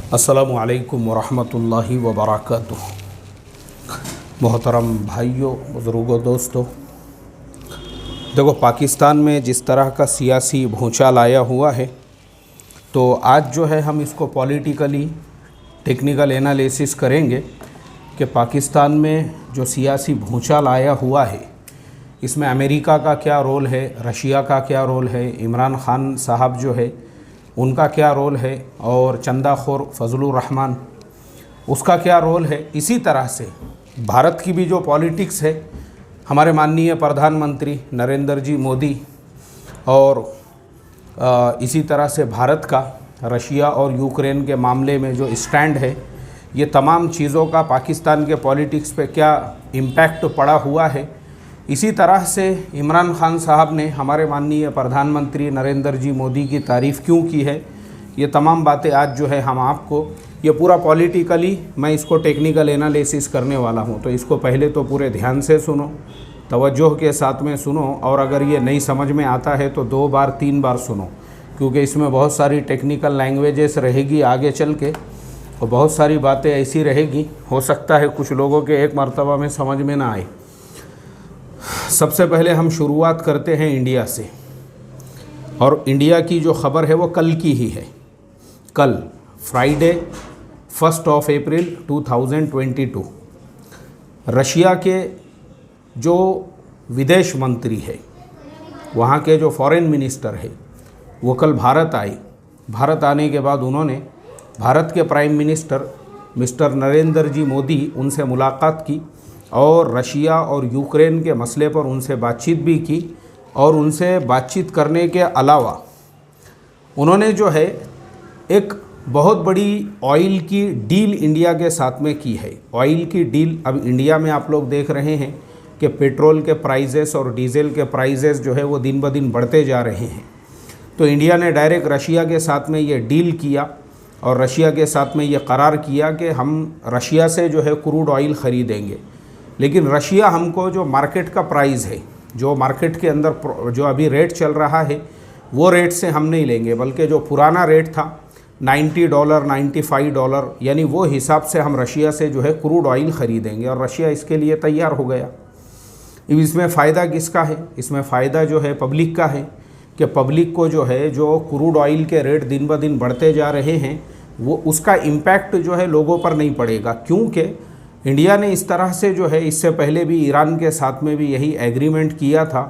अस्सलामु अलैकुम वरहमतुल्लाहि वबरकातुह। मोहतरम भाइयों, बुज़ुर्गों, दोस्तों, देखो पाकिस्तान में जिस तरह का सियासी भूचाल आया हुआ है, तो आज जो है हम इसको पॉलिटिकली टेक्निकल एनालिसिस करेंगे कि पाकिस्तान में जो सियासी भूचाल आया हुआ है इसमें अमेरिका का क्या रोल है, रशिया का क्या रोल है, इमरान खान साहब जो है उनका क्या रोल है, और चंदाखोर फजलुर रहमान उसका क्या रोल है। इसी तरह से भारत की भी जो पॉलिटिक्स है, हमारे माननीय प्रधानमंत्री नरेंद्र जी मोदी और इसी तरह से भारत का रशिया और यूक्रेन के मामले में जो स्टैंड है, ये तमाम चीज़ों का पाकिस्तान के पॉलिटिक्स पे क्या इम्पैक्ट पड़ा हुआ है। इसी तरह से इमरान खान साहब ने हमारे माननीय प्रधानमंत्री नरेंद्र जी मोदी की तारीफ़ क्यों की है, ये तमाम बातें आज जो है हम आपको ये पूरा पॉलिटिकली मैं इसको टेक्निकल एनालिसिस करने वाला हूँ। तो इसको पहले तो पूरे ध्यान से सुनो, तवज्जो के साथ में सुनो, और अगर ये नहीं समझ में आता है तो 2 बार 3 बार सुनो, क्योंकि इसमें बहुत सारी टेक्निकल लैंग्वेजेस रहेगी आगे चल के, और बहुत सारी बातें ऐसी रहेगी, हो सकता है कुछ लोगों के एक मर्तबा में समझ में ना आए। सबसे पहले हम शुरुआत करते हैं इंडिया से, और इंडिया की जो ख़बर है वो कल की ही है। कल फ्राइडे 1 अप्रैल 2022 रशिया के जो विदेश मंत्री है, वहाँ के जो फॉरेन मिनिस्टर है, वो कल भारत आए। भारत आने के बाद उन्होंने भारत के प्राइम मिनिस्टर मिस्टर नरेंद्र जी मोदी उनसे मुलाकात की और रशिया और यूक्रेन के मसले पर उनसे बातचीत भी की। और उनसे बातचीत करने के अलावा उन्होंने जो है एक बहुत बड़ी ऑयल की डील इंडिया के साथ में की है। ऑयल की डील, अब इंडिया में आप लोग देख रहे हैं कि पेट्रोल के प्राइजेस और डीजल के प्राइजेस जो है वो दिन ब दिन बढ़ते जा रहे हैं। तो इंडिया ने डायरेक्ट रशिया के साथ में ये डील किया और रशिया के साथ में ये करार किया कि हम रशिया से जो है क्रूड ऑयल ख़रीदेंगे, लेकिन रशिया हमको जो मार्केट का प्राइस है, जो मार्केट के अंदर जो अभी रेट चल रहा है, वो रेट से हम नहीं लेंगे, बल्कि जो पुराना रेट था $90 $95, यानी वो हिसाब से हम रशिया से जो है क्रूड ऑयल ख़रीदेंगे। और रशिया इसके लिए तैयार हो गया। अब इसमें फ़ायदा किसका है? इसमें फ़ायदा जो है पब्लिक का है, कि पब्लिक को जो है जो क्रूड ऑयल के रेट दिन ब दिन बढ़ते जा रहे हैं, वो उसका इम्पैक्ट जो है लोगों पर नहीं पड़ेगा। क्योंकि इंडिया ने इस तरह से जो है, इससे पहले भी ईरान के साथ में भी यही एग्रीमेंट किया था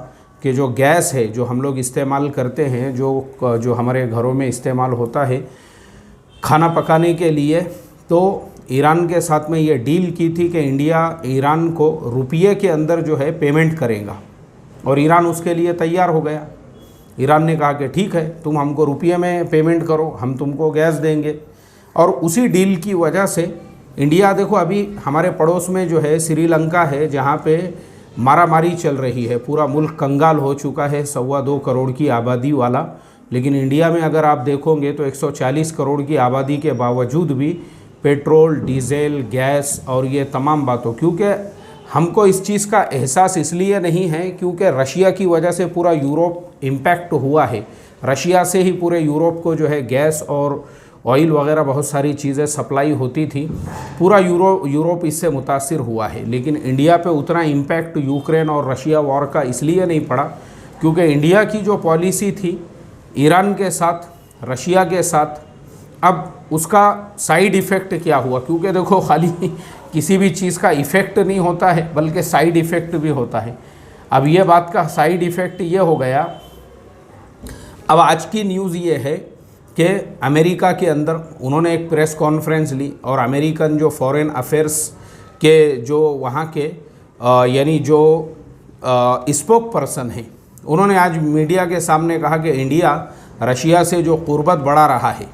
कि जो गैस है जो हम लोग इस्तेमाल करते हैं, जो हमारे घरों में इस्तेमाल होता है खाना पकाने के लिए, तो ईरान के साथ में ये डील की थी कि इंडिया ईरान को रुपये के अंदर जो है पेमेंट करेगा, और ईरान उसके लिए तैयार हो गया। ईरान ने कहा कि ठीक है, तुम हमको रुपये में पेमेंट करो, हम तुमको गैस देंगे। और उसी डील की वजह से इंडिया, देखो अभी हमारे पड़ोस में जो है श्रीलंका है, जहाँ पे मारामारी चल रही है, पूरा मुल्क कंगाल हो चुका है, 2.25 करोड़ की आबादी वाला। लेकिन इंडिया में अगर आप देखोगे तो 140 करोड़ की आबादी के बावजूद भी पेट्रोल, डीजल, गैस और ये तमाम बातों, क्योंकि हमको इस चीज़ का एहसास इसलिए नहीं है क्योंकि रशिया की वजह से पूरा यूरोप इम्पैक्ट हुआ है। रशिया से ही पूरे यूरोप को जो है गैस और ऑयल वगैरह बहुत सारी चीज़ें सप्लाई होती थी, पूरा यूरोप इससे मुतासिर हुआ है। लेकिन इंडिया पे उतना इम्पैक्ट यूक्रेन और रशिया वॉर का इसलिए नहीं पड़ा क्योंकि इंडिया की जो पॉलिसी थी ईरान के साथ, रशिया के साथ, अब उसका साइड इफ़ेक्ट क्या हुआ? क्योंकि देखो खाली किसी भी चीज़ का इफ़ेक्ट नहीं होता है, बल्कि साइड इफ़ेक्ट भी होता है। अब ये बात का साइड इफ़ेक्ट ये हो गया, अब आज की न्यूज़ ये है कि अमेरिका के अंदर उन्होंने एक प्रेस कॉन्फ्रेंस ली, और अमेरिकन जो फॉरेन अफेयर्स के जो वहाँ के यानी जो स्पोक पर्सन हैं, उन्होंने आज मीडिया के सामने कहा कि इंडिया रशिया से जो कुर्बत बढ़ा रहा है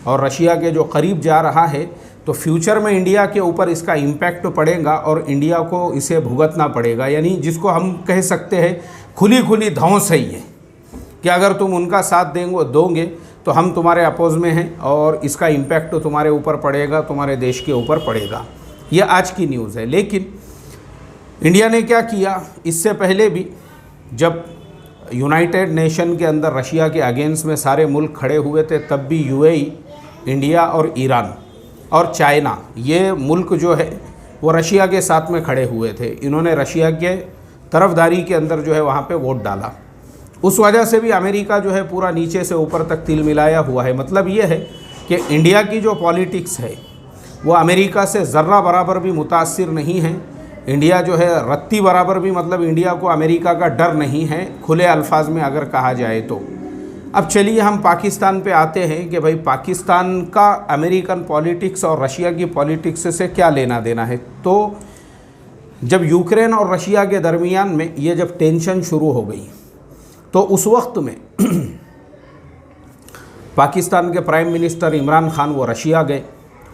और रशिया के जो करीब जा रहा है, तो फ्यूचर में इंडिया के ऊपर इसका इम्पैक्ट पड़ेगा और इंडिया को इसे भुगतना पड़ेगा। यानी जिसको हम कह सकते हैं खुली धौंस है ये, कि अगर तुम उनका साथ दोगे तो हम तुम्हारे अपोज में हैं और इसका इम्पैक्ट तुम्हारे ऊपर पड़ेगा, तुम्हारे देश के ऊपर पड़ेगा। ये आज की न्यूज़ है। लेकिन इंडिया ने क्या किया, इससे पहले भी जब यूनाइटेड नेशन के अंदर रशिया के अगेंस्ट में सारे मुल्क खड़े हुए थे, तब भी यूएई, इंडिया और ईरान, और चाइना, ये मुल्क जो है वो रशिया के साथ में खड़े हुए थे। इन्होंने रशिया के तरफदारी के अंदर जो है वहाँ पे वोट डाला। उस वजह से भी अमेरिका जो है पूरा नीचे से ऊपर तक तिल मिलाया हुआ है। मतलब ये है कि इंडिया की जो पॉलिटिक्स है वो अमेरिका से ज़र्रा बराबर भी मुतासिर नहीं है। इंडिया जो है रत्ती बराबर भी, मतलब इंडिया को अमेरिका का डर नहीं है, खुले अल्फाज में अगर कहा जाए तो। अब चलिए हम पाकिस्तान पे आते हैं कि भाई पाकिस्तान का अमेरिकन पॉलिटिक्स और रशिया की पॉलिटिक्स से क्या लेना देना है। तो जब यूक्रेन और रशिया के दरमियान में ये जब टेंशन शुरू हो गई तो उस वक्त में पाकिस्तान के प्राइम मिनिस्टर इमरान खान वो रशिया गए।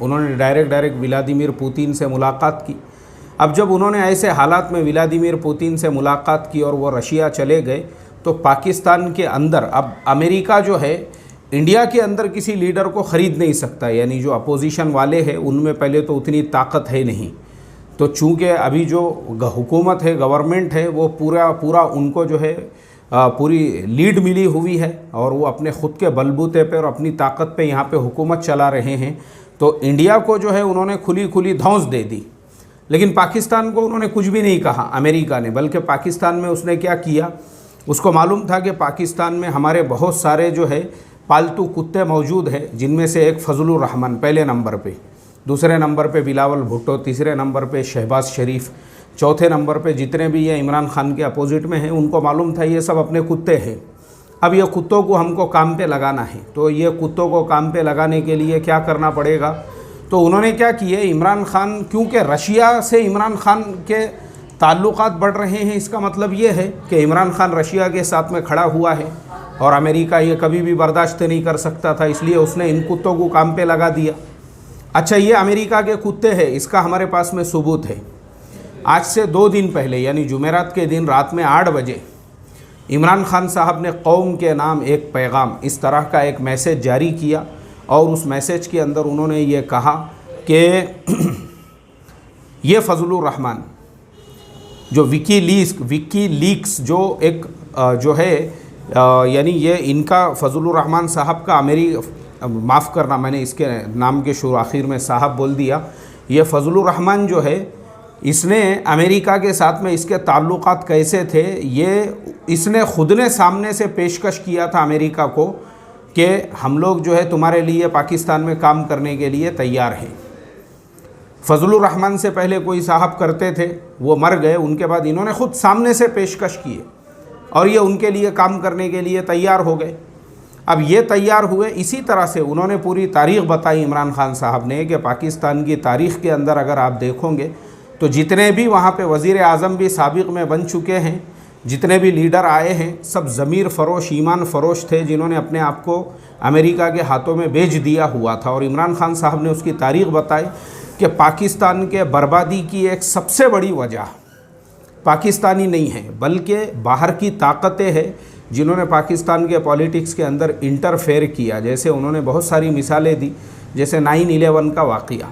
उन्होंने डायरेक्ट व्लादिमीर पुतिन से मुलाकात की। अब जब उन्होंने ऐसे हालात में व्लादिमीर पुतिन से मुलाकात की और वो रशिया चले गए तो पाकिस्तान के अंदर अब अमेरिका जो है इंडिया के अंदर किसी लीडर को ख़रीद नहीं सकता, यानी जो अपोजिशन वाले हैं उनमें पहले तो उतनी ताकत है नहीं। तो चूँकि अभी जो हुकूमत है, गवर्नमेंट है, वो पूरा उनको जो है पूरी लीड मिली हुई है और वो अपने ख़ुद के बलबूते पे और अपनी ताकत पे यहाँ पे हुकूमत चला रहे हैं। तो इंडिया को जो है उन्होंने खुली धौंस दे दी। लेकिन पाकिस्तान को उन्होंने कुछ भी नहीं कहा अमेरिका ने, बल्कि पाकिस्तान में उसने क्या किया, उसको मालूम था कि पाकिस्तान में हमारे बहुत सारे जो है पालतू कुत्ते मौजूद हैं, जिनमें से एक फजलुर रहमान पहले नंबर पे, दूसरे नंबर पे बिलावल भुट्टो, तीसरे नंबर पे शहबाज शरीफ, चौथे नंबर पे जितने भी ये इमरान खान के अपोजिट में हैं, उनको मालूम था ये सब अपने कुत्ते हैं। अब ये कुत्तों को हमको काम पे लगाना है। तो ये कुत्तों को काम पे लगाने के लिए क्या करना पड़ेगा, तो उन्होंने क्या किए, इमरान खान, क्योंकि रशिया से इमरान खान के ताल्लुकात बढ़ रहे हैं, इसका मतलब ये है कि इमरान खान रशिया के साथ में खड़ा हुआ है और अमेरिका ये कभी भी बर्दाश्त नहीं कर सकता था, इसलिए उसने इन कुत्तों को काम पे लगा दिया। अच्छा, ये अमेरिका के कुत्ते हैं, इसका हमारे पास में सबूत है। आज से 2 दिन पहले यानी जुमेरात के दिन रात में 8 बजे इमरान खान साहब ने कौम के नाम एक पैगाम, इस तरह का एक मैसेज जारी किया और उस मैसेज के अंदर उन्होंने ये कहा कि ये फजलुर रहमान जो विकी लीक्स जो एक जो है यानी ये इनका फजलुर रहमान साहब का माफ़ करना, मैंने इसके नाम के शुरू आखिर में साहब बोल दिया। ये फजलुर रहमान जो है इसने अमेरिका के साथ में इसके ताल्लुकात कैसे थे, ये इसने खुद ने सामने से पेशकश किया था अमेरिका को कि हम लोग जो है तुम्हारे लिए पाकिस्तान में काम करने के लिए तैयार हैं। फजलुर रहमान से पहले कोई साहब करते थे, वो मर गए, उनके बाद इन्होंने खुद सामने से पेशकश किए और ये उनके लिए काम करने के लिए तैयार हो गए। अब ये तैयार हुए, इसी तरह से उन्होंने पूरी तारीख़ बताई इमरान खान साहब ने कि पाकिस्तान की तारीख़ के अंदर अगर आप देखोगे तो जितने भी वहाँ पे वज़ीर आज़म भी साबिक़ में बन चुके हैं, जितने भी लीडर आए हैं, सब ज़मीर फ़रोश, ईमान फ़रोश थे, जिन्होंने अपने आप को अमेरिका के हाथों में बेच दिया हुआ था। और इमरान खान साहब ने उसकी तारीख़ बताई कि पाकिस्तान के बर्बादी की एक सबसे बड़ी वजह पाकिस्तानी नहीं है, बल्कि बाहर की ताकतें हैं जिन्होंने पाकिस्तान के पॉलिटिक्स के अंदर इंटरफेयर किया। जैसे उन्होंने बहुत सारी मिसालें दी, जैसे 9/11 का वाक़या।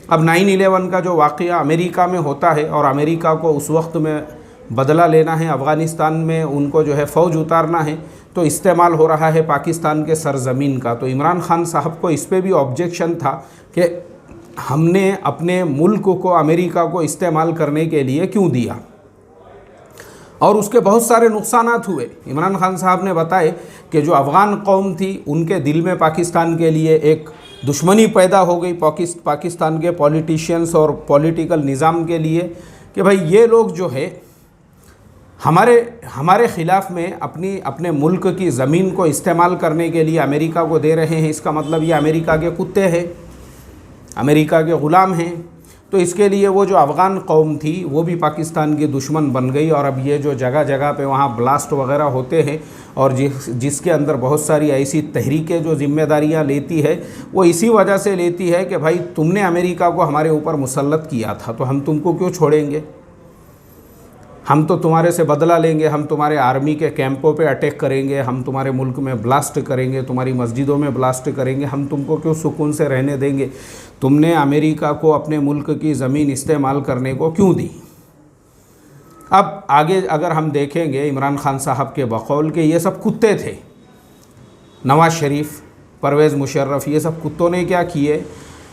अब 9/11 का जो वाक़या अमेरिका में होता है और अमेरिका को उस वक्त में बदला लेना है, अफ़गानिस्तान में उनको जो है फ़ौज उतारना है, तो इस्तेमाल हो रहा है पाकिस्तान के सरज़मीन का। तो इमरान खान साहब को इस पर भी ऑब्जेक्शन था कि हमने अपने मुल्क को अमेरिका को इस्तेमाल करने के लिए क्यों दिया, और उसके बहुत सारे नुकसानात हुए। इमरान खान साहब ने बताए कि जो अफ़गान कौम थी उनके दिल में पाकिस्तान के लिए एक दुश्मनी पैदा हो गई पाकिस्तान के पॉलिटिशियंस और पॉलिटिकल निज़ाम के लिए, कि भाई ये लोग जो है हमारे ख़िलाफ़ में अपने मुल्क की ज़मीन को इस्तेमाल करने के लिए अमेरिका को दे रहे हैं। इसका मतलब ये अमेरिका के कुत्ते हैं, अमेरिका के ग़ुलाम हैं। तो इसके लिए वो जो अफ़गान कौम थी वो भी पाकिस्तान की दुश्मन बन गई। और अब ये जो जगह जगह पे वहाँ ब्लास्ट वगैरह होते हैं और जिसके अंदर बहुत सारी ऐसी तहरीकें जो ज़िम्मेदारियाँ लेती है, वो इसी वजह से लेती है कि भाई तुमने अमेरिका को हमारे ऊपर मुसल्लत किया था, तो हम तुमको क्यों छोड़ेंगे, हम तो तुम्हारे से बदला लेंगे, हम तुम्हारे आर्मी के कैंपों पे अटैक करेंगे, हम तुम्हारे मुल्क में ब्लास्ट करेंगे, तुम्हारी मस्जिदों में ब्लास्ट करेंगे, हम तुमको क्यों सुकून से रहने देंगे, तुमने अमेरिका को अपने मुल्क की ज़मीन इस्तेमाल करने को क्यों दी। अब आगे अगर हम देखेंगे इमरान खान साहब के बकौल के ये सब कुत्ते थे, नवाज़ शरीफ, परवेज़ मुशर्रफ, ये सब कुत्तों ने क्या किए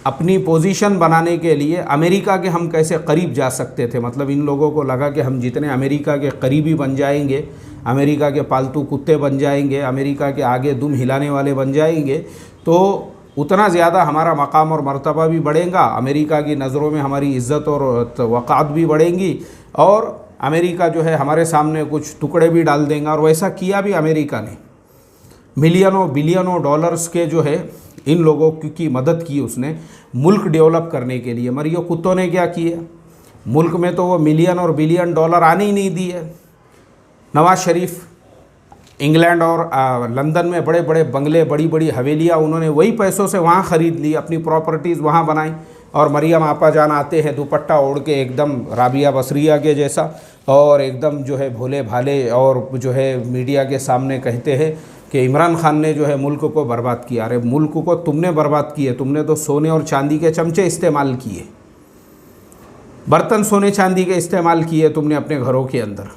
अपनी पोजीशन बनाने के लिए अमेरिका के हम कैसे करीब जा सकते थे। मतलब इन लोगों को लगा कि हम जितने अमेरिका के करीबी बन जाएंगे, अमेरिका के पालतू कुत्ते बन जाएंगे, अमेरिका के आगे दुम हिलाने वाले बन जाएंगे, तो उतना ज़्यादा हमारा मकाम और मर्तबा भी बढ़ेगा, अमेरिका की नज़रों में हमारी इज़्ज़त और वक़ात भी बढ़ेंगी, और अमेरिका जो है हमारे सामने कुछ टुकड़े भी डाल देंगे। और वैसा किया भी अमेरिका ने। मिलियनों बिलियनों डॉलर्स के जो है इन लोगों की मदद की उसने मुल्क डेवलप करने के लिए। मगर ये कुत्तों ने क्या किया, मुल्क में तो वो मिलियन और बिलियन डॉलर आने ही नहीं दिए। नवाज शरीफ इंग्लैंड और लंदन में बड़े बड़े बंगले, बड़ी बड़ी हवेलियाँ उन्होंने वही पैसों से वहाँ ख़रीद ली, अपनी प्रॉपर्टीज़ वहाँ बनाई। और मरियम आपा जान आते हैं दुपट्टा ओढ़ के एकदम राबिया बसरिया के जैसा, और एकदम जो है भोले भाले, और जो है मीडिया के सामने कहते हैं कि इमरान खान ने जो है मुल्क को बर्बाद किया। अरे मुल्क को तुमने बर्बाद किए, तुमने तो सोने और चांदी के चमचे इस्तेमाल किए, बर्तन सोने चांदी के इस्तेमाल किए तुमने अपने घरों के अंदर।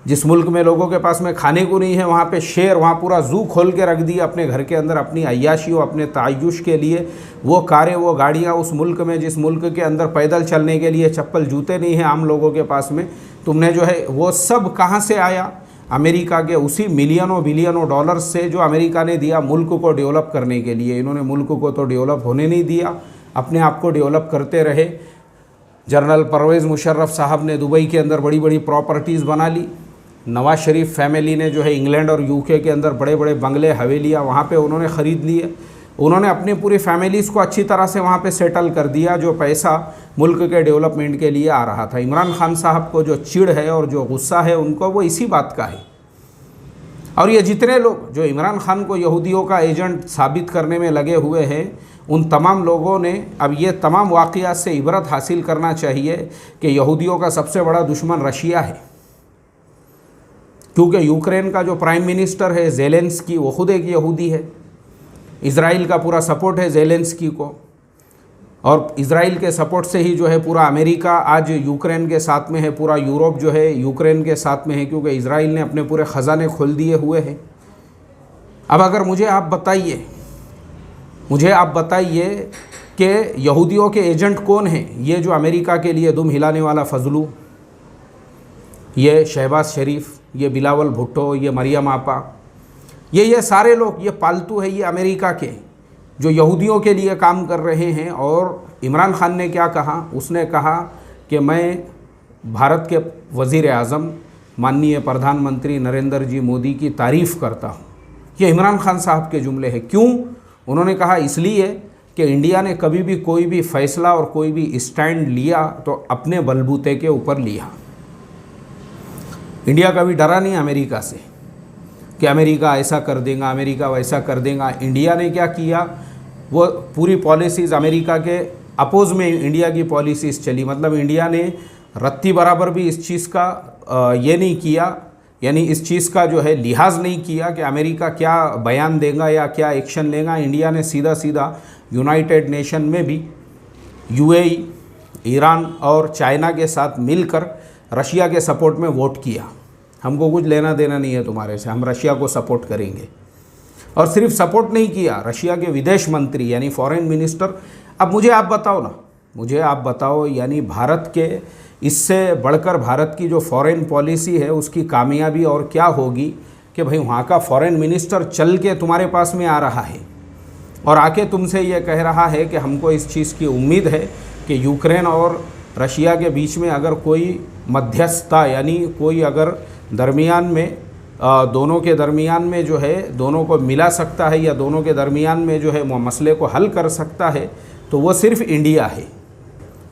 जिस मुल्क में लोगों के पास में खाने को नहीं है, वहाँ पे शेर, वहाँ पूरा ज़ू खोल के रख दिया अपने घर के अंदर अपनी अय्याशियों, अपने तायुश के लिए। वो कारें, वो गाड़ियाँ उस मुल्क में, जिस मुल्क के अंदर पैदल चलने के लिए चप्पल जूते नहीं हैं आम लोगों के पास में, तुमने जो है वो सब कहाँ से आया? अमेरिका के उसी मिलियनों बिलियनों डॉलर्स से जो अमेरिका ने दिया मुल्क को डेवलप करने के लिए। इन्होंने मुल्क को तो डेवलप होने नहीं दिया, अपने आप को डेवलप करते रहे। जनरल परवेज़ मुशर्रफ साहब ने दुबई के अंदर बड़ी बड़ी प्रॉपर्टीज़ बना ली। नवाज शरीफ फैमिली ने जो है इंग्लैंड और यूके के अंदर बड़े बड़े बंगले, हवेलियाँ वहाँ पे उन्होंने ख़रीद लिए। उन्होंने अपनी पूरी फैमिलीज़ को अच्छी तरह से वहाँ पे सेटल कर दिया, जो पैसा मुल्क के डेवलपमेंट के लिए आ रहा था। इमरान खान साहब को जो चिढ़ है और जो गुस्सा है उनको, वो इसी बात का है। और ये जितने लोग जो इमरान खान को यहूदियों का एजेंट साबित करने में लगे हुए हैं, उन तमाम लोगों ने अब ये तमाम वाक़ियात से इबरत हासिल करना चाहिए कि यहूदियों का सबसे बड़ा दुश्मन रशिया है। क्योंकि यूक्रेन का जो प्राइम मिनिस्टर है ज़ेलेंस्की, वो खुद एक यहूदी है। इज़राइल का पूरा सपोर्ट है ज़ेलेंस्की को, और इज़राइल के सपोर्ट से ही जो है पूरा अमेरिका आज यूक्रेन के साथ में है, पूरा यूरोप जो है यूक्रेन के साथ में है, क्योंकि इज़राइल ने अपने पूरे ख़जाने खोल दिए हुए हैं। अब अगर मुझे आप बताइए कि यहूदियों के एजेंट कौन हैं? ये जो अमेरिका के लिए दुम हिलाने वाला फजलू, ये शहबाज शरीफ, ये बिलावल भुट्टो, ये मरियम आपा, ये सारे लोग, ये पालतू है ये अमेरिका के, जो यहूदियों के लिए काम कर रहे हैं। और इमरान खान ने क्या कहा? उसने कहा कि मैं भारत के वज़ीर आज़म माननीय प्रधानमंत्री नरेंद्र जी मोदी की तारीफ़ करता हूँ। ये इमरान खान साहब के जुमले हैं। क्यों? उन्होंने कहा इसलिए कि इंडिया ने कभी भी कोई भी फ़ैसला और कोई भी स्टैंड लिया तो अपने बलबूते के ऊपर लिया। इंडिया कभी डरा नहीं अमेरिका से कि अमेरिका ऐसा कर देगा, अमेरिका वैसा कर देगा। इंडिया ने क्या किया? वो पूरी पॉलिसीज़ अमेरिका के अपोज़ में इंडिया की पॉलिसीज़ चली। मतलब इंडिया ने रत्ती बराबर भी इस चीज़ का ये नहीं किया, यानी इस चीज़ का जो है लिहाज नहीं किया कि अमेरिका क्या बयान देगा या क्या एक्शन लेगा। इंडिया ने सीधा सीधा यूनाइटेड नेशन में भी यूएई, ईरान और चाइना के साथ मिलकर रशिया के सपोर्ट में वोट किया। हमको कुछ लेना देना नहीं है तुम्हारे से, हम रशिया को सपोर्ट करेंगे। और सिर्फ सपोर्ट नहीं किया, रशिया के विदेश मंत्री यानी फॉरेन मिनिस्टर। अब मुझे आप बताओ यानी भारत के इससे बढ़कर भारत की जो फॉरेन पॉलिसी है उसकी कामयाबी और क्या होगी कि भाई वहाँ का फॉरेन मिनिस्टर चल के तुम्हारे पास में आ रहा है और आके तुमसे ये कह रहा है कि हमको इस चीज़ की उम्मीद है कि यूक्रेन और रशिया के बीच में अगर कोई मध्यस्थता यानी कोई अगर दरमियान में दोनों के दरमियान में जो है दोनों को मिला सकता है या दोनों के दरमियान में जो है वो मसले को हल कर सकता है तो वो सिर्फ इंडिया है।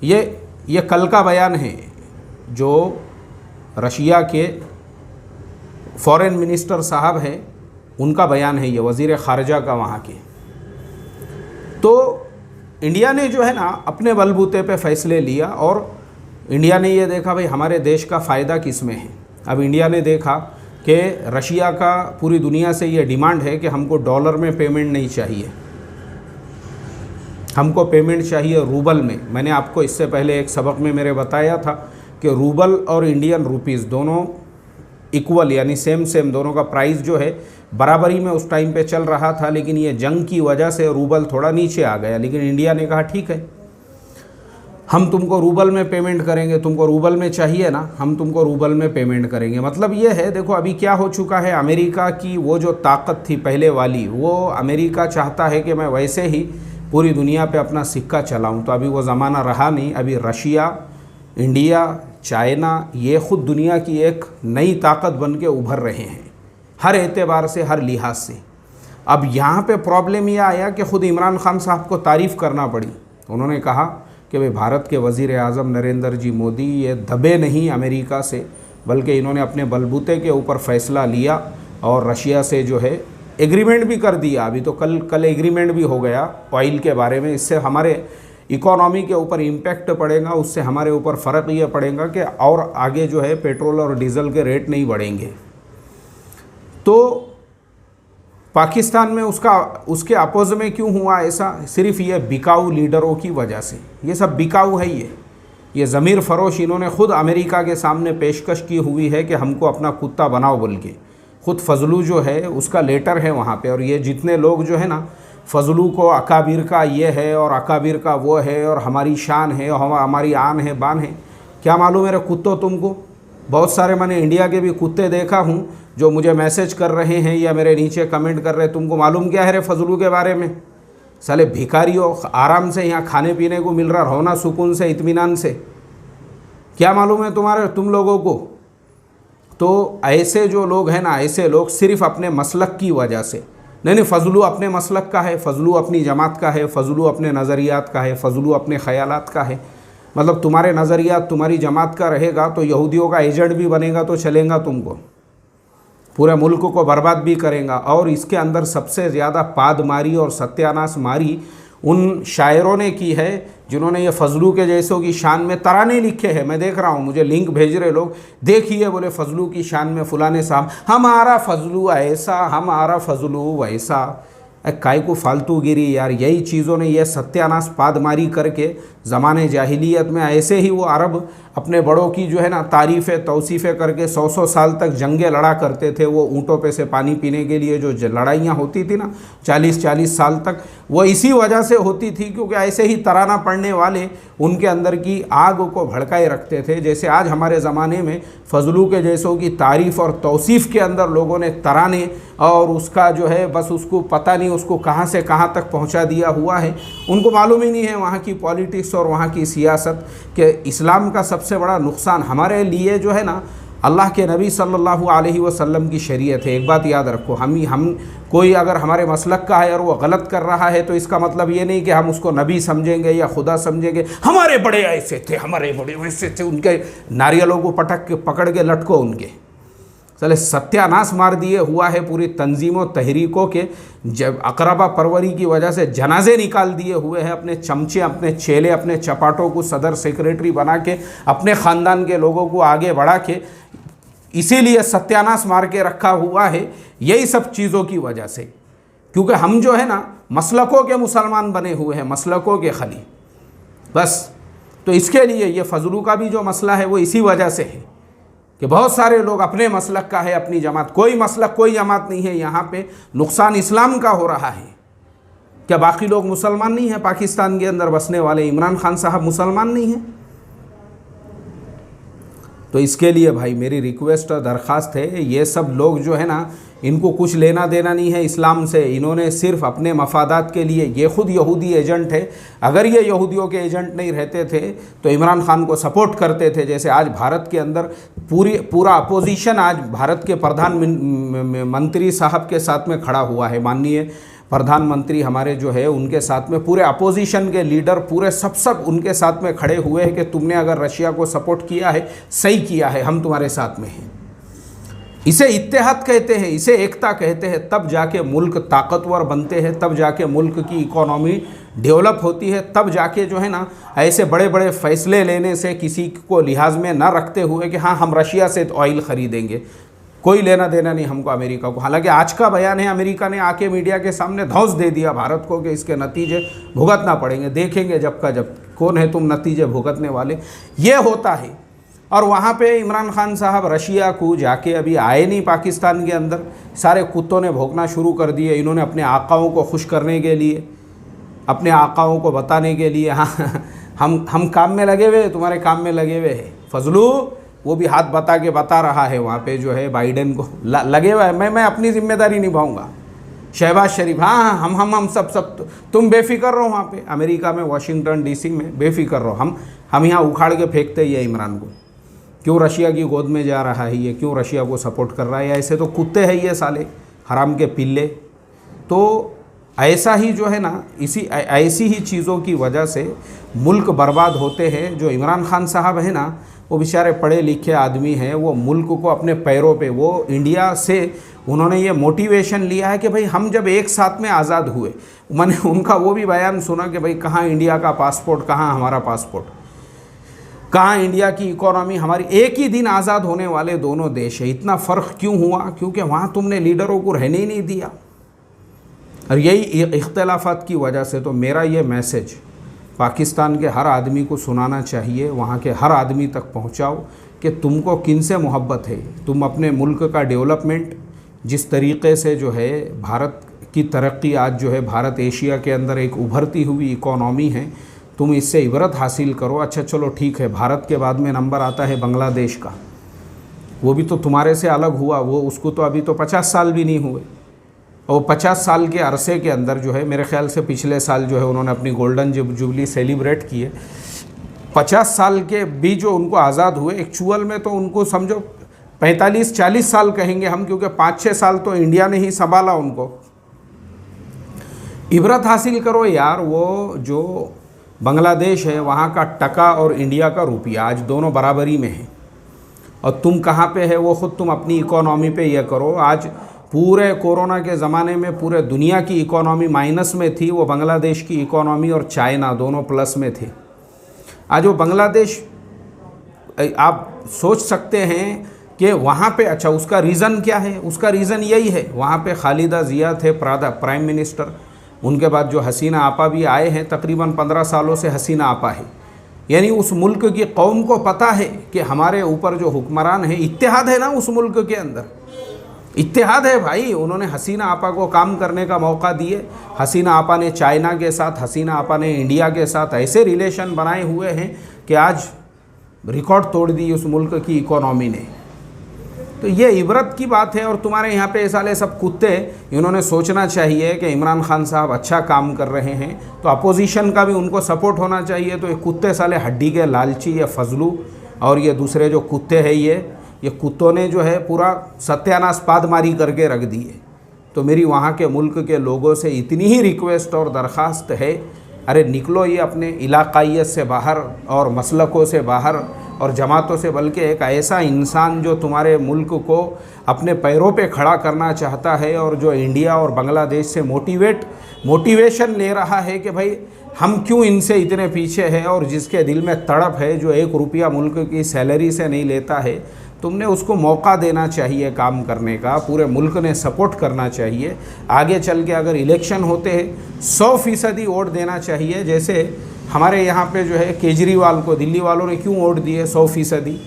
ये कल का बयान है जो रशिया के फॉरेन मिनिस्टर साहब हैं उनका बयान है, ये वज़ीर ख़ारजा का वहाँ के। तो इंडिया ने जो है ना अपने बलबूते पे फ़ैसले लिया और इंडिया ने ये देखा भाई हमारे देश का फ़ायदा किस में है। अब इंडिया ने देखा कि रशिया का पूरी दुनिया से ये डिमांड है कि हमको डॉलर में पेमेंट नहीं चाहिए, हमको पेमेंट चाहिए रूबल में। मैंने आपको इससे पहले एक सबक में मेरे बताया था कि रूबल और इंडियन रुपीज़ दोनों इक्वल यानी सेम दोनों का प्राइस जो है बराबरी में उस टाइम पे चल रहा था, लेकिन ये जंग की वजह से रूबल थोड़ा नीचे आ गया। लेकिन इंडिया ने कहा ठीक है, हम तुमको रूबल में पेमेंट करेंगे, तुमको रूबल में चाहिए ना, हम तुमको रूबल में पेमेंट करेंगे। मतलब ये है, देखो अभी क्या हो चुका है, अमेरिका की वो जो ताकत थी पहले वाली, वो अमेरिका चाहता है कि मैं वैसे ही पूरी दुनिया पे अपना सिक्का चलाऊं। तो अभी वो ज़माना रहा नहीं। अभी रशिया, इंडिया, चाइना, ये ख़ुद दुनिया की एक नई ताकत बन के उभर रहे हैं, हर एतबार से, हर लिहाज से। अब यहाँ पे प्रॉब्लम यह आया कि ख़ुद इमरान खान साहब को तारीफ़ करना पड़ी। उन्होंने कहा कि भाई भारत के वज़ीर आज़म नरेंद्र जी मोदी ये दबे नहीं अमेरिका से, बल्कि इन्होंने अपने बलबूते के ऊपर फ़ैसला लिया और रशिया से जो है एग्रीमेंट भी कर दिया। अभी तो कल एग्रीमेंट भी हो गया ऑयल के बारे में। इससे हमारे इकोनॉमी के ऊपर इम्पैक्ट पड़ेगा, उससे हमारे ऊपर फ़र्क ये पड़ेगा कि और आगे जो है पेट्रोल और डीज़ल के रेट नहीं बढ़ेंगे। तो पाकिस्तान में उसके अपोज में क्यों हुआ ऐसा? सिर्फ ये बिकाऊ लीडरों की वजह से। ये सब बिकाऊ है। ये ज़मीर फ़रोश इन्होंने ख़ुद अमेरिका के सामने पेशकश की हुई है कि हमको अपना कुत्ता बनाओ बोल के। ख़ुद फजलू जो है उसका लेटर है वहाँ पे। और ये जितने लोग जो है ना, फजलू को अकाबिर का ये है और अकाबिर का वो है और हमारी शान है और हमारी आन है बान है, क्या मालूम मेरे कुत्तों तुमको? बहुत सारे मैंने इंडिया के भी कुत्ते देखा हूँ जो मुझे मैसेज कर रहे हैं या मेरे नीचे कमेंट कर रहे हैं, तुमको मालूम क्या है रे फजलू के बारे में? साले भिखारियों, आराम से यहाँ खाने पीने को मिल रहा, रोना सुकून से, इत्मीनान से, क्या मालूम है तुम लोगों को? तो ऐसे जो लोग हैं ना, ऐसे लोग सिर्फ अपने मसलक की वजह से, नहीं फजलू अपने मसलक का है, फजलू अपनी जमात का है, फजलू अपने नज़रियात का है, फजलू अपने ख़यालात का है। मतलब तुम्हारे नज़रियात तुम्हारी जमात का रहेगा तो यहूदियों का एजेंट भी बनेगा तो चलेगा, तुमको पूरे मुल्क को बर्बाद भी करेगा। और इसके अंदर सबसे ज़्यादा पादमारी और सत्यानाश मारी उन शायरों ने की है जिन्होंने ये फजलू के जैसों की शान में तराने लिखे हैं। मैं देख रहा हूँ, मुझे लिंक भेज रहे लोग, देखिए बोले फजलू की शान में फ़ुलाने साहब, हमारा फजलू ऐसा, हमारा फजलू वैसा। काय को फालतूगिरी यार। यही चीज़ों ने यह सत्यानाश पादमारी करके ज़माने जाहिलियत में ऐसे ही वो अरब अपने बड़ों की जो है ना तारीफ़ें तौसीफ़ें करके 100 साल तक जंगें लड़ा करते थे। वो ऊँटों पे से पानी पीने के लिए जो लड़ाइयाँ होती थी ना 40-40 साल तक, वो इसी वजह से होती थी क्योंकि ऐसे ही तराना पढ़ने वाले उनके अंदर की आग को भड़काए रखते थे। जैसे आज हमारे ज़माने में फजलू के जैसों की तारीफ़ और तौसीफ़ के अंदर लोगों ने तराने और उसका जो है बस उसको पता नहीं उसको कहाँ से कहाँ तक पहुँचा दिया हुआ है। उनको मालूम ही नहीं है वहाँ की पॉलिटिक्स और वहाँ की सियासत के इस्लाम का सबसे बड़ा नुकसान हमारे लिए जो है ना, अल्लाह के नबी सल्लल्लाहु अलैहि वसल्लम की शरीयत है। एक बात याद रखो, हम कोई अगर हमारे मसलक का है और वो गलत कर रहा है तो इसका मतलब ये नहीं कि हम उसको नबी समझेंगे या खुदा समझेंगे। हमारे बड़े ऐसे थे, हमारे बड़े वैसे थे, उनके नारियलों को पकड़ के लटको उनके। चले सत्यानाश मार दिए हुआ है पूरी तंजीमों तहरीकों के। जब अकरबा परवरी की वजह से जनाजे निकाल दिए हुए हैं, अपने चमचे, अपने चेले, अपने चपाटों को सदर सेक्रेटरी बना के अपने ख़ानदान के लोगों को आगे बढ़ा के इसीलिए सत्यानाश मार के रखा हुआ है, यही सब चीज़ों की वजह से। क्योंकि हम जो है ना मसलकों के मुसलमान बने हुए हैं, मसलकों के खली बस। तो इसके लिए ये फजलू का भी जो मसला है वो इसी वजह से है कि बहुत सारे लोग अपने मसलक का है, अपनी जमात, कोई मसलक कोई जमात नहीं है। यहाँ पे नुकसान इस्लाम का हो रहा है। क्या बाकी लोग मुसलमान नहीं हैं? पाकिस्तान के अंदर बसने वाले इमरान खान साहब मुसलमान नहीं हैं? तो इसके लिए भाई मेरी रिक्वेस्ट और दरख्वास्त है, ये सब लोग जो है ना, इनको कुछ लेना देना नहीं है इस्लाम से। इन्होंने सिर्फ अपने मफादात के लिए, ये ख़ुद यहूदी एजेंट है। अगर ये यहूदियों के एजेंट नहीं रहते थे तो इमरान खान को सपोर्ट करते थे। जैसे आज भारत के अंदर पूरा अपोजिशन आज भारत के प्रधानमंत्री साहब के साथ में खड़ा हुआ है। माननीय प्रधानमंत्री हमारे जो है उनके साथ में पूरे अपोजिशन के लीडर पूरे सब उनके साथ में खड़े हुए हैं कि तुमने अगर रशिया को सपोर्ट किया है, सही किया है, हम तुम्हारे साथ में हैं। इसे इत्तेहाद कहते हैं, इसे एकता कहते हैं। तब जाके मुल्क ताकतवर बनते हैं, तब जाके मुल्क की इकोनॉमी डेवलप होती है, तब जाके जो है ना ऐसे बड़े बड़े फ़ैसले लेने से किसी को लिहाज में ना रखते हुए कि हाँ हम रशिया से ऑयल ख़रीदेंगे, कोई लेना देना नहीं हमको अमेरिका को। हालांकि आज का बयान है, अमेरिका ने आके मीडिया के सामने धौंस दे दिया भारत को कि इसके नतीजे भुगतना पड़ेंगे, देखेंगे जब का जब, कौन है तुम नतीजे भुगतने वाले। ये होता है और वहाँ पे इमरान खान साहब रशिया को जाके अभी आए नहीं पाकिस्तान के अंदर, सारे कुत्तों ने भौंकना शुरू कर दिए। इन्होंने अपने आकाओं को खुश करने के लिए, अपने आकाओं को बताने के लिए, हाँ हम काम में लगे हुए, तुम्हारे काम में लगे हुए हैं। फजलू वो भी हाथ बता के बता रहा है वहाँ पे जो है बाइडेन को लगे हुआ है, मैं अपनी जिम्मेदारी निभाऊंगा। शहबाज शरीफ, हाँ हम सब तुम बेफिक्र रहो वहाँ पे अमेरिका में, वाशिंगटन डीसी में बेफिक्र रहो। हम यहाँ उखाड़ के फेंकते ही है इमरान को, क्यों रशिया की गोद में जा रहा है ये, क्यों रशिया को सपोर्ट कर रहा है। ऐसे तो कुत्ते हैं ये साले, हराम के पिल्ले। तो ऐसा ही जो है ना, ऐसी ही चीज़ों की वजह से मुल्क बर्बाद होते हैं। जो इमरान खान साहब है ना, वो बेचारे पढ़े लिखे आदमी हैं, वो मुल्क को अपने पैरों पे, वो इंडिया से उन्होंने ये मोटिवेशन लिया है कि भाई हम जब एक साथ में आज़ाद हुए, मैंने उनका वो भी बयान सुना कि भाई कहाँ इंडिया का पासपोर्ट, कहाँ हमारा पासपोर्ट, कहाँ इंडिया की इकोनॉमी, हमारी एक ही दिन आज़ाद होने वाले दोनों देश है। इतना फ़र्क क्यों हुआ? क्योंकि वहाँ तुमने लीडरों को रहने ही नहीं दिया। और यही इख्तलाफात की वजह से तो मेरा ये मैसेज पाकिस्तान के हर आदमी को सुनाना चाहिए, वहाँ के हर आदमी तक पहुँचाओ कि तुमको किन से मोहब्बत है। तुम अपने मुल्क का डेवलपमेंट, जिस तरीक़े से जो है भारत की तरक्की आज जो है, भारत एशिया के अंदर एक उभरती हुई इकोनॉमी है, तुम इससे इबरत हासिल करो। अच्छा चलो ठीक है, भारत के बाद में नंबर आता है बांग्लादेश का, वो भी तो तुम्हारे से अलग हुआ, वो उसको तो अभी तो 50 साल भी नहीं हुए। और 50 साल के अरसे के अंदर जो है, मेरे ख्याल से पिछले साल जो है उन्होंने अपनी गोल्डन जुबली सेलिब्रेट की है। 50 साल के भी जो उनको आज़ाद हुए, एक्चुअल में तो उनको समझो 45-40 साल कहेंगे हम, क्योंकि 5-6 साल तो इंडिया ने ही संभाला उनको। इबरत हासिल करो यार। वो जो बांग्लादेश है, वहाँ का टका और इंडिया का रुपया आज दोनों बराबरी में है, और तुम कहाँ पे है वो ख़ुद तुम अपनी इकोनॉमी पे ये करो। आज पूरे कोरोना के ज़माने में पूरे दुनिया की इकोनॉमी माइनस में थी, वो बांग्लादेश की इकोनॉमी और चाइना दोनों प्लस में थे। आज वो बांग्लादेश, आप सोच सकते हैं कि वहाँ पे, अच्छा उसका रीज़न क्या है? उसका रीज़न यही है, वहाँ पे खालिदा जिया थे प्राइम मिनिस्टर, उनके बाद जो हसीना आपा भी आए हैं, तकरीबन 15 सालों से हसीना आपा है। यानी उस मुल्क की कौम को पता है कि हमारे ऊपर जो हुक्मरान है, इत्तेहाद है ना उस मुल्क के अंदर, इत्तेहाद है भाई। उन्होंने हसीना आपा को काम करने का मौका दिए। हसीना आपा ने चाइना के साथ, हसीना आपा ने इंडिया के साथ ऐसे रिलेशन बनाए हुए हैं कि आज रिकॉर्ड तोड़ दी उस मुल्क की इकोनॉमी ने। तो ये इबरत की बात है। और तुम्हारे यहाँ पे साले सब कुत्ते, इन्होंने सोचना चाहिए कि इमरान खान साहब अच्छा काम कर रहे हैं, तो अपोजिशन का भी उनको सपोर्ट होना चाहिए। तो ये कुत्ते साले हड्डी के लालची, ये फजलू और ये दूसरे जो कुत्ते हैं, ये कुत्तों ने जो है पूरा सत्यानाश पादमारी करके रख दिए। तो मेरी वहाँ के मुल्क के लोगों से इतनी ही रिक्वेस्ट और दरख्वास्त है, अरे निकलो ये अपने इलाकाइयत से बाहर और मसलकों से बाहर और जमातों से, बल्कि एक ऐसा इंसान जो तुम्हारे मुल्क को अपने पैरों पे खड़ा करना चाहता है और जो इंडिया और बांग्लादेश से मोटिवेशन ले रहा है कि भाई हम क्यों इनसे इतने पीछे हैं, और जिसके दिल में तड़प है, जो 1 रुपया मुल्क की सैलरी से नहीं लेता है, तुमने उसको मौका देना चाहिए काम करने का। पूरे मुल्क ने सपोर्ट करना चाहिए। आगे चल के अगर इलेक्शन होते हैं 100% वोट देना चाहिए। जैसे हमारे यहाँ पे जो है केजरीवाल को दिल्ली वालों ने क्यों वोट दिए? 100%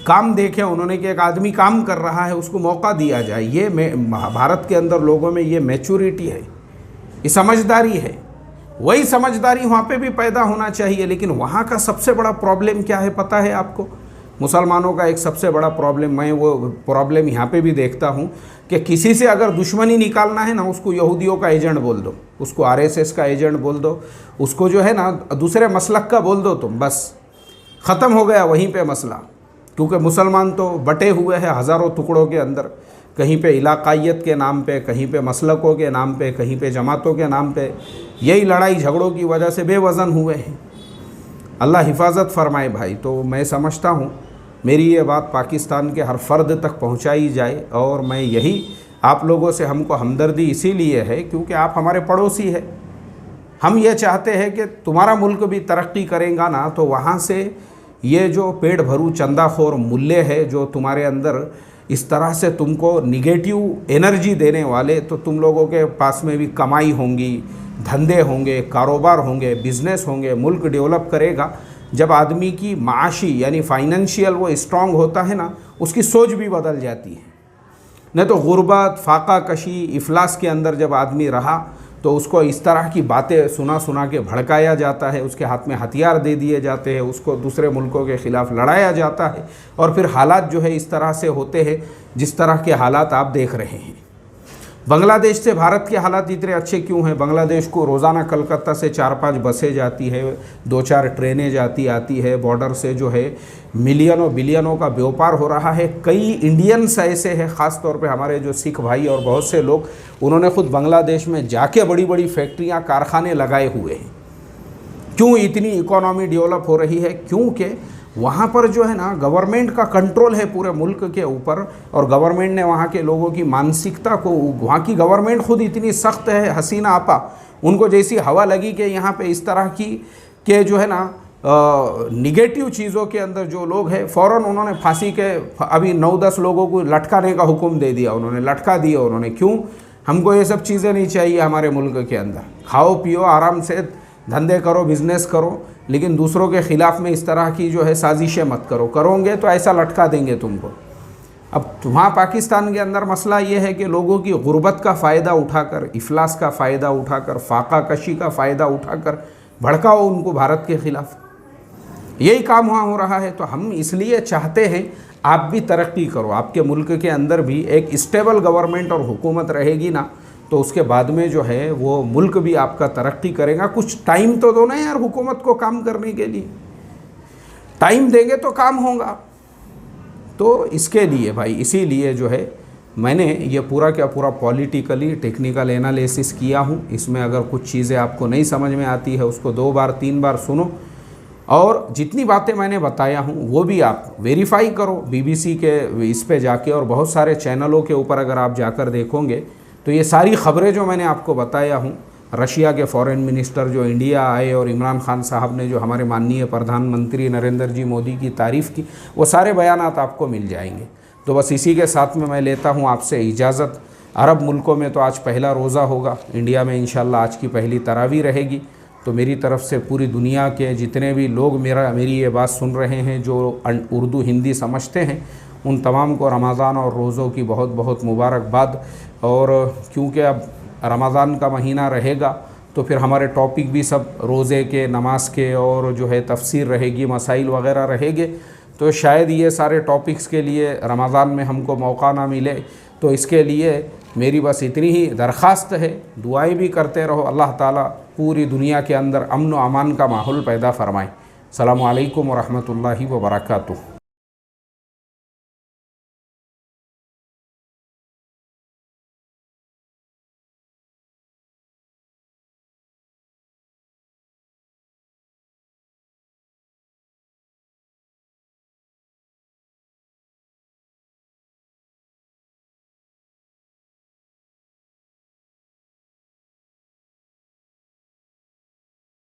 काम देखे उन्होंने कि एक आदमी काम कर रहा है, उसको मौका दिया जाए। ये भारत के अंदर लोगों में ये मैच्योरिटी है, ये समझदारी है। वही समझदारी वहाँ पे भी पैदा होना चाहिए। लेकिन वहाँ का सबसे बड़ा प्रॉब्लम क्या है पता है आपको? मुसलमानों का एक सबसे बड़ा प्रॉब्लम, मैं वो प्रॉब्लम यहाँ पे भी देखता हूँ कि किसी से अगर दुश्मनी निकालना है ना, उसको यहूदियों का एजेंट बोल दो, उसको RSS का एजेंट बोल दो, उसको जो है ना दूसरे मसलक का बोल दो तुम, बस ख़त्म हो गया वहीं पे मसला। क्योंकि मुसलमान तो बटे हुए हैं हज़ारों टुकड़ों के अंदर, कहीं पे इलाकाइयत के नाम पे, कहीं पे मसलकों के नाम पे, कहीं पे जमातों के नाम पे। यही लड़ाई झगड़ों की वजह से बेवज़न हुए हैं। अल्लाह हिफाजत फरमाए भाई। तो मैं समझता हूँ मेरी ये बात पाकिस्तान के हर फ़र्द तक पहुँचाई जाए। और मैं यही आप लोगों से, हमको हमदर्दी इसीलिए है क्योंकि आप हमारे पड़ोसी हैं। हम ये चाहते हैं कि तुम्हारा मुल्क भी तरक्की करेगा ना, तो वहाँ से ये जो पेट भरू चंदाखोर मुल्ले है जो तुम्हारे अंदर इस तरह से तुमको निगेटिव एनर्जी देने वाले, तो तुम लोगों के पास में भी कमाई होंगी, धंधे होंगे, कारोबार होंगे, बिज़नेस होंगे, मुल्क डेवलप करेगा। जब आदमी की माशी यानी फाइनेंशियल वो स्ट्रांग होता है ना, उसकी सोच भी बदल जाती है। नहीं तो गुर्बत, फाका कशी, इफलास के अंदर जब आदमी रहा तो उसको इस तरह की बातें सुना सुना के भड़काया जाता है, उसके हाथ में हथियार दे दिए जाते हैं, उसको दूसरे मुल्कों के ख़िलाफ़ लड़ाया जाता है, और फिर हालात जो है इस तरह से होते हैं जिस तरह के हालात आप देख रहे हैं। बांग्लादेश से भारत के हालात इतने अच्छे क्यों हैं? बांग्लादेश को रोज़ाना कलकत्ता से 4-5 बसें जाती है, 2-4 ट्रेनें जाती आती है, बॉर्डर से जो है मिलियनों बिलियनों का व्यापार हो रहा है। कई इंडियंस ऐसे हैं, ख़ास तौर पे हमारे जो सिख भाई और बहुत से लोग, उन्होंने खुद बांग्लादेश में जाके बड़ी बड़ी फैक्ट्रियाँ, कारखाने लगाए हुए हैं। क्यों इतनी इकोनॉमी डेवलप हो रही है? क्योंकि वहाँ पर जो है ना गवर्नमेंट का कंट्रोल है पूरे मुल्क के ऊपर, और गवर्नमेंट ने वहाँ के लोगों की मानसिकता को, वहाँ की गवर्नमेंट खुद इतनी सख्त है, हसीना आपा, उनको जैसी हवा लगी कि यहाँ पे इस तरह की के जो है ना निगेटिव चीज़ों के अंदर जो लोग हैं, फ़ौरन उन्होंने फांसी के अभी 9-10 लोगों को लटकाने का हुक्म दे दिया, उन्होंने लटका दिया उन्होंने। क्यों? हमको ये सब चीज़ें नहीं चाहिए हमारे मुल्क के अंदर। खाओ पियो, आराम से धंधे करो, बिज़नेस करो, लेकिन दूसरों के ख़िलाफ़ में इस तरह की जो है साजिशें मत करो, करोगे तो ऐसा लटका देंगे तुमको। अब वहाँ पाकिस्तान के अंदर मसला ये है कि लोगों की गुर्बत का फ़ायदा उठाकर, इफलास का फ़ायदा उठाकर, फाका कशी का फ़ायदा उठाकर भड़काओ उनको भारत के ख़िलाफ़। यही काम वहाँ हो रहा है। तो हम इसलिए चाहते हैं आप भी तरक्की करो, आपके मुल्क के अंदर भी एक स्टेबल गवर्नमेंट और हुकूमत रहेगी ना, तो उसके बाद में जो है वो मुल्क भी आपका तरक्की करेगा। कुछ टाइम तो दो ना यार हुकूमत को काम करने के लिए, टाइम देंगे तो काम होगा। तो इसके लिए भाई, इसीलिए जो है मैंने ये पूरा क्या पूरा पॉलिटिकली टेक्निकल एनालिसिस किया हूँ। इसमें अगर कुछ चीज़ें आपको नहीं समझ में आती है उसको 2 बार 3 बार सुनो, और जितनी बातें मैंने बताया हूँ वो भी आप वेरीफाई करो BBC के इस पे जाके, और बहुत सारे चैनलों के ऊपर अगर आप जाकर देखोगे तो ये सारी ख़बरें जो मैंने आपको बताया हूँ, रशिया के फॉरेन मिनिस्टर जो इंडिया आए और इमरान खान साहब ने जो हमारे माननीय प्रधानमंत्री नरेंद्र जी मोदी की तारीफ़ की, वो सारे बयानात आपको मिल जाएंगे। तो बस इसी के साथ में मैं लेता हूँ आपसे इजाज़त। अरब मुल्कों में तो आज पहला रोज़ा होगा, इंडिया में इंशाल्लाह आज की पहली तरावी रहेगी। तो मेरी तरफ़ से पूरी दुनिया के जितने भी लोग मेरी ये बात सुन रहे हैं जो उर्दू हिंदी समझते हैं, उन तमाम को रमज़ान और रोज़ों की बहुत बहुत मुबारकबाद। और क्योंकि अब रमज़ान का महीना रहेगा तो फिर हमारे टॉपिक भी सब रोज़े के, नमाज के, और जो है तफसीर रहेगी, मसाइल वग़ैरह रहेंगे। तो शायद ये सारे टॉपिक्स के लिए रमज़ान में हमको मौका ना मिले। तो इसके लिए मेरी बस इतनी ही दरख्वास्त है, दुआएं भी करते रहो, अल्लाह ताला पूरी दुनिया के अंदर अमन व अमान का माहौल पैदा फरमाए। अस्सलामु अलैकुम व रहमतुल्लाहि व बरकातुहू।